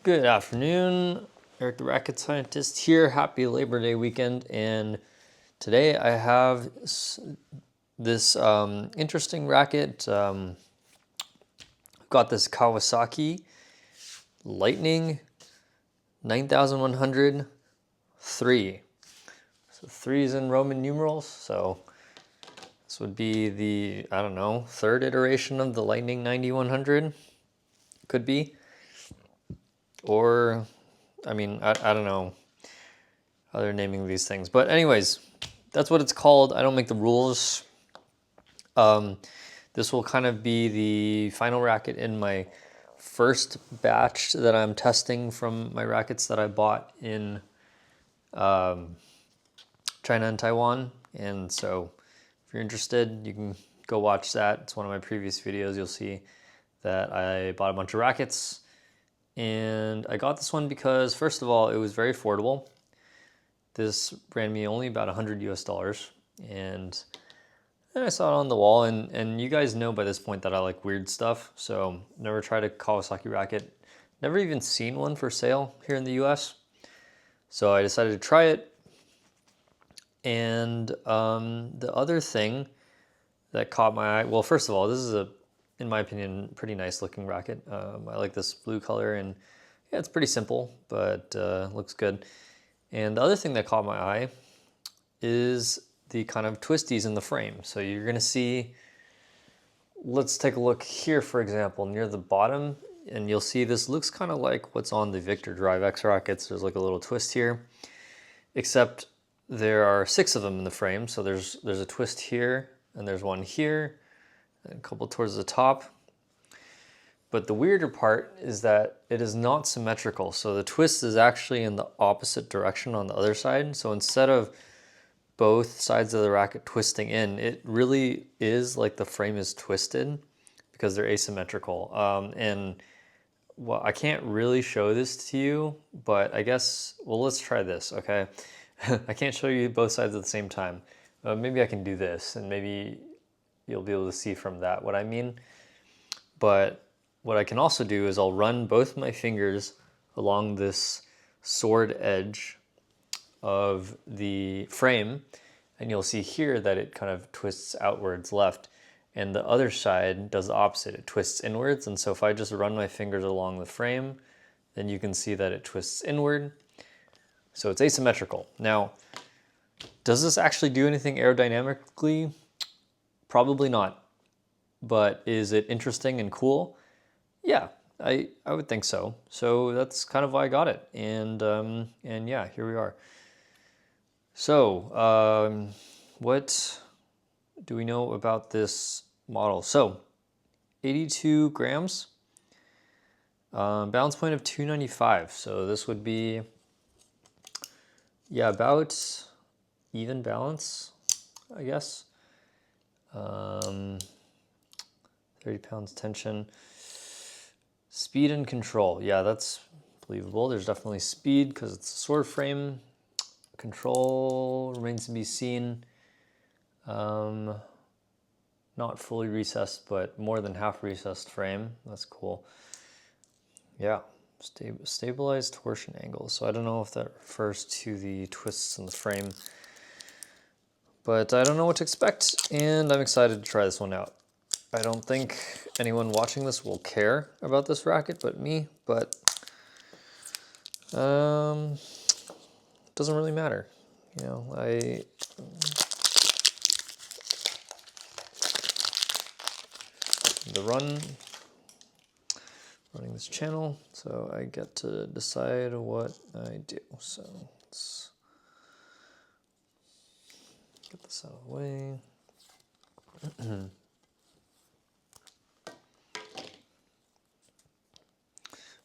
Good afternoon, Eric the Racket Scientist here. Happy Labor Day weekend, and today I have this interesting racket. I've got this Kawasaki Lightning 9100 3. So 3 is in Roman numerals, so this would be the, I don't know, third iteration of the Lightning 9100. Could be. Or, I mean, I don't know how they're naming these things. But anyways, that's what it's called. I don't make the rules. This will kind of be the final racket in my first batch that I'm testing from my rackets that I bought in China and Taiwan. And so if you're interested, you can go watch that. It's one of my previous videos. You'll see that I bought a bunch of rackets. And I got this one because, first of all, it was very affordable. This ran me only about $100 US. And then I saw it on the wall, and you guys know by this point that I like weird stuff. So never tried a Kawasaki racket. Never even seen one for sale here in the US. So I decided to try it. And the other thing that caught my eye, well, first of all, this is in my opinion, pretty nice looking racket. I like this blue color, and yeah, it's pretty simple, but looks good. And the other thing that caught my eye is the kind of twisties in the frame. So you're gonna see, let's take a look here, for example, near the bottom, and you'll see this looks kind of like what's on the Victor Drive X rackets. There's like a little twist here, except there are 6 of them in the frame. So there's a twist here, and there's one here, a couple towards the top. But the weirder part is that it is not symmetrical. So the twist is actually in the opposite direction on the other side. So instead of both sides of the racket twisting in, it really is like the frame is twisted because they're asymmetrical. And well, I can't really show this to you, but I guess, well, let's try this, okay? I can't show you both sides at the same time. Maybe I can do this, and maybe you'll be able to see from that what I mean. But what I can also do is I'll run both my fingers along this sword edge of the frame, and you'll see here that it kind of twists outwards left, and the other side does the opposite. It twists inwards, and so if I just run my fingers along the frame, then you can see that it twists inward. So it's asymmetrical. Now, does this actually do anything aerodynamically? Probably not. But is it interesting and cool? Yeah, I would think so. So that's kind of why I got it. And yeah, here we are. So what do we know about this model? So 82 grams, balance point of 295. So this would be, yeah, about even balance, I guess. 30 pounds tension. Speed and control. Yeah, that's believable. There's definitely speed because it's a sword frame. Control remains to be seen. Not fully recessed, but more than half recessed frame. That's cool. Yeah, stabilized torsion angle. So I don't know if that refers to the twists in the frame, but I don't know what to expect, and I'm excited to try this one out. I don't think anyone watching this will care about this racket but me, but it doesn't really matter. You know, running this channel, so I get to decide what I do. So let's get this out of the way.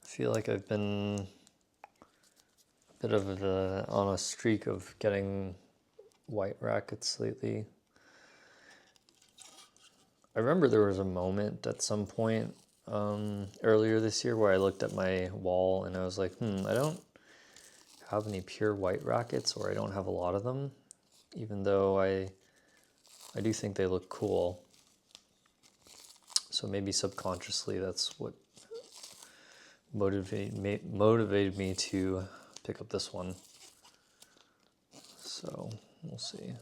I feel like I've been a bit of on a streak of getting white rackets lately. I remember there was a moment at some point earlier this year where I looked at my wall and I was like, I don't have any pure white rackets, or I don't have a lot of them, even though I do think they look cool. So maybe subconsciously that's what motivated me to pick up this one. So we'll see.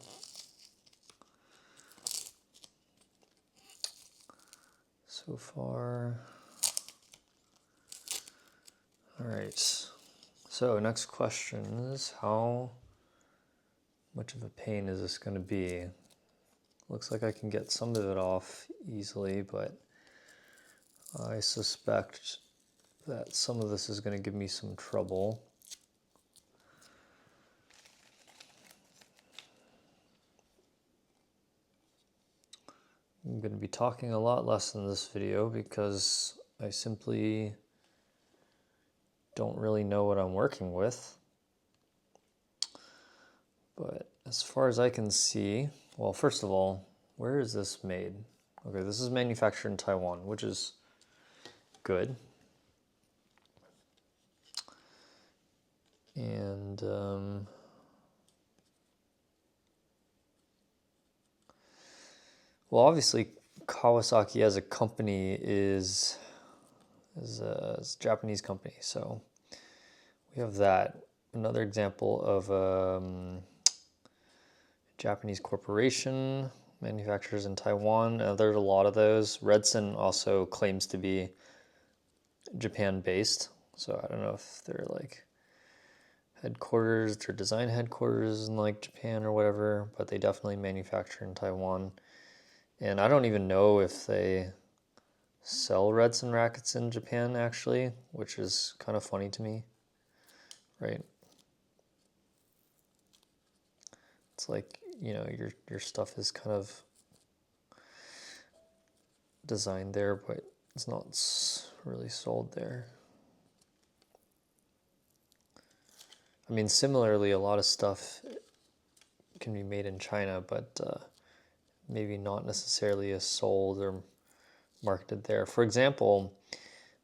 So far. All right. So next question is, how much of a pain is this going to be? Looks like I can get some of it off easily, but I suspect that some of this is going to give me some trouble. I'm going to be talking a lot less in this video because I simply don't really know what I'm working with. But as far as I can see, well, first of all, where is this made? Okay, this is manufactured in Taiwan, which is good. And well, obviously Kawasaki as a company is a Japanese company, so we have that. Another example of Japanese corporation, manufacturers in Taiwan. There's a lot of those. Redson also claims to be Japan-based, so I don't know if they're like headquarters, their design headquarters in like Japan or whatever, but they definitely manufacture in Taiwan. And I don't even know if they sell Redson rackets in Japan actually, which is kind of funny to me, right? It's like, you know, your stuff is kind of designed there, but it's not really sold there. I mean, similarly, a lot of stuff can be made in China, but maybe not necessarily as sold or marketed there. For example, I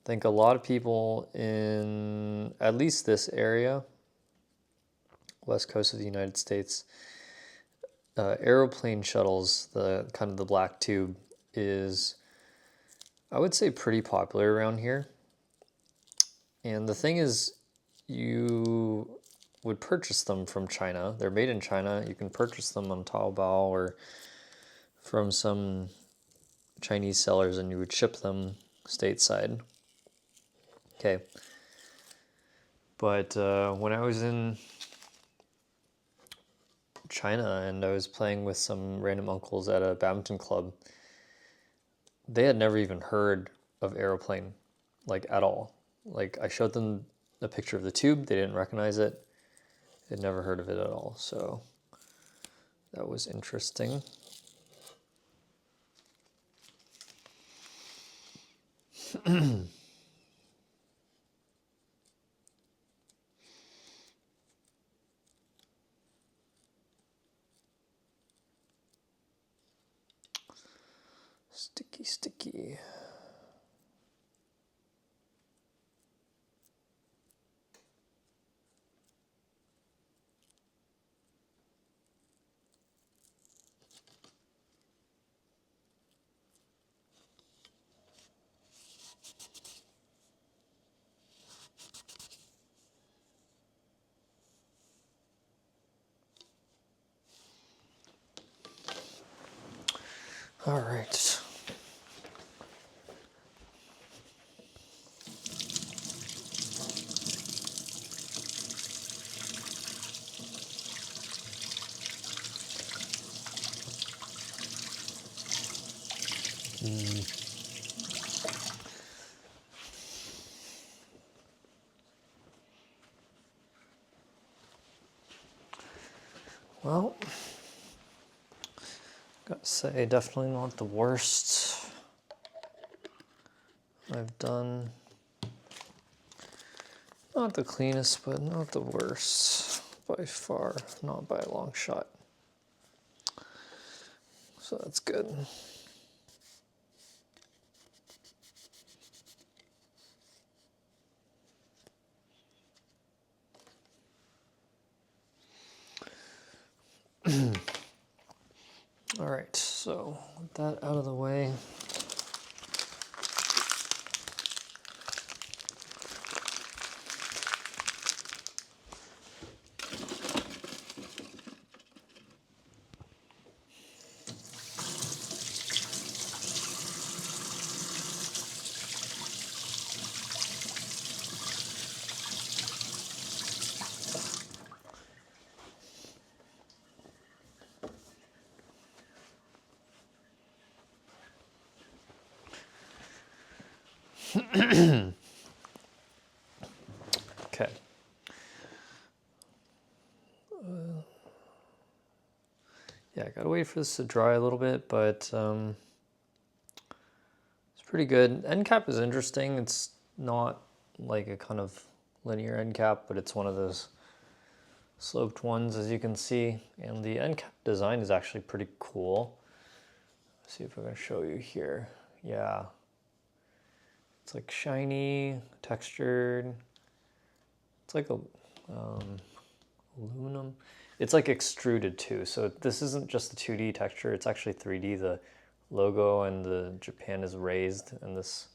think a lot of people in at least this area, west coast of the United States, aeroplane shuttles, the kind of the black tube, is, I would say, pretty popular around here. And the thing is, you would purchase them from China. They're made in China. You can purchase them on Taobao or from some Chinese sellers, and you would ship them stateside. Okay. But when I was in China and I was playing with some random uncles at a badminton club, they had never even heard of aeroplane, like at all. Like I showed them a picture of the tube, they didn't recognize it. They'd never heard of it at all. So that was interesting. Sticky. All right. Well, gotta say, definitely not the worst I've done. Not the cleanest, but not the worst by far, not by a long shot. So that's good. All right, so with that out of the way, Okay. Yeah, I gotta wait for this to dry a little bit, but it's pretty good. End cap is interesting. It's not like a kind of linear end cap, but it's one of those sloped ones, as you can see. And the end cap design is actually pretty cool. Let's see if I can show you here. Yeah. It's like shiny, textured. It's like a aluminum. It's like extruded too. So this isn't just the 2D texture, it's actually 3D. The logo and the Japan is raised and this,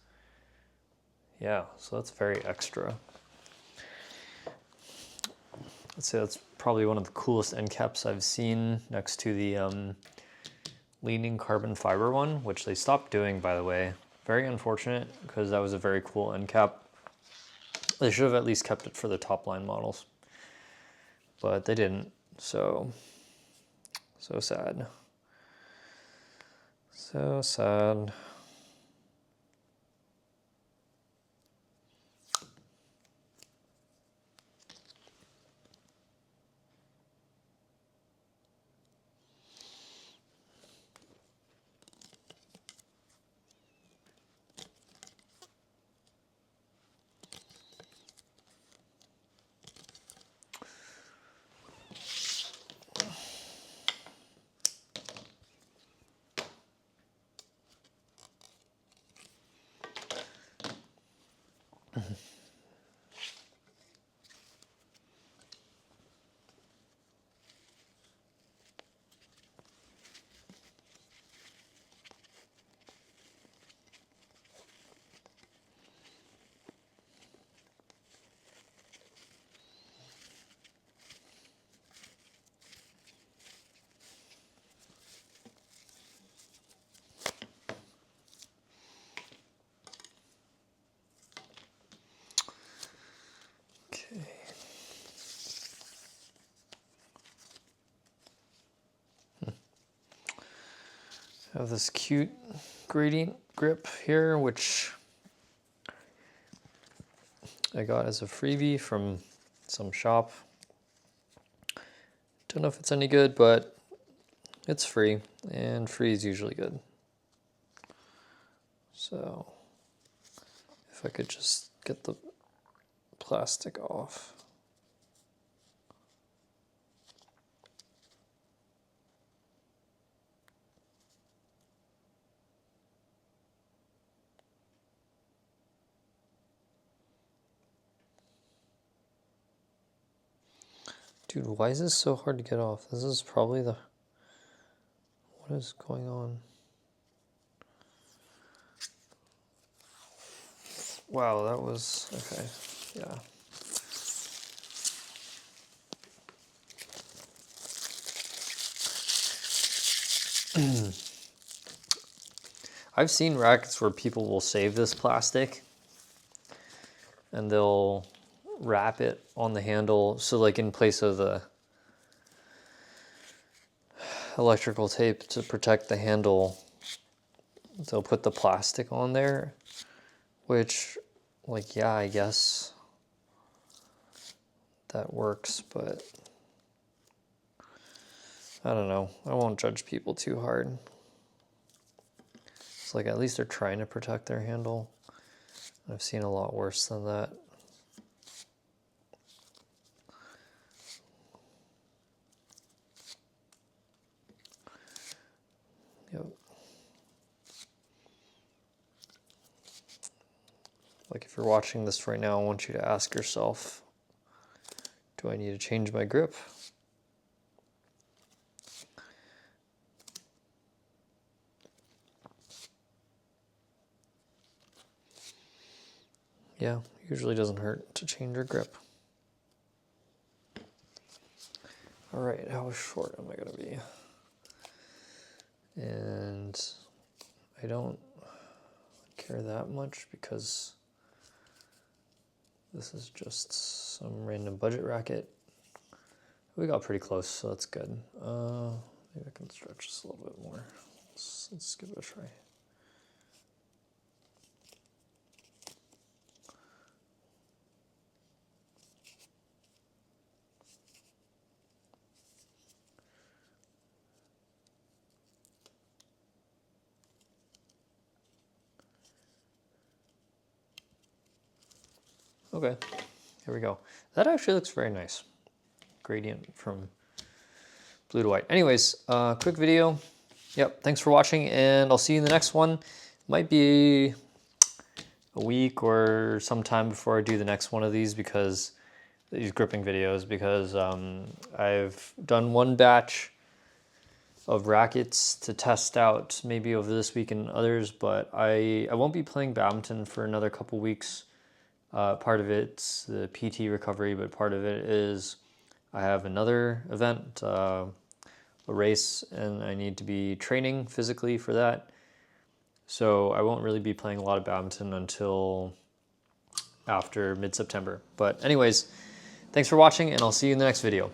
yeah, so that's very extra. I'd say that's probably one of the coolest end caps I've seen, next to the leaning carbon fiber one, which they stopped doing, by the way. Very unfortunate, because that was a very cool end cap. They should have at least kept it for the top line models, but they didn't. So sad. So sad. Okay. I have this cute gradient grip here, which I got as a freebie from some shop. Don't know if it's any good, but it's free, and free is usually good. So if I could just get the plastic off. Dude, why is this so hard to get off? This is probably the... What is going on? Wow, that was... Okay, yeah. I've seen rackets where people will save this plastic and they'll wrap it on the handle. So like in place of the electrical tape to protect the handle, they'll put the plastic on there, which, like, yeah, I guess that works, but I don't know. I won't judge people too hard. It's like, at least they're trying to protect their handle. I've seen a lot worse than that. Yep. Like, if you're watching this right now, I want you to ask yourself, do I need to change my grip? Yeah, usually doesn't hurt to change your grip. All right, how short am I gonna be? And I don't care that much because this is just some random budget racket. We got pretty close, so that's good. Maybe I can stretch this a little bit more. Let's give it a try. Okay, here we go. That actually looks very nice. Gradient from blue to white. Anyways, quick video. Yep, thanks for watching, and I'll see you in the next one. Might be a week or sometime before I do the next one of these, because these gripping videos, because I've done one batch of rackets to test out maybe over this week and others, but I won't be playing badminton for another couple weeks. Part of it's the PT recovery, but part of it is I have another event, a race, and I need to be training physically for that. So I won't really be playing a lot of badminton until after mid-September. But anyways, thanks for watching, and I'll see you in the next video.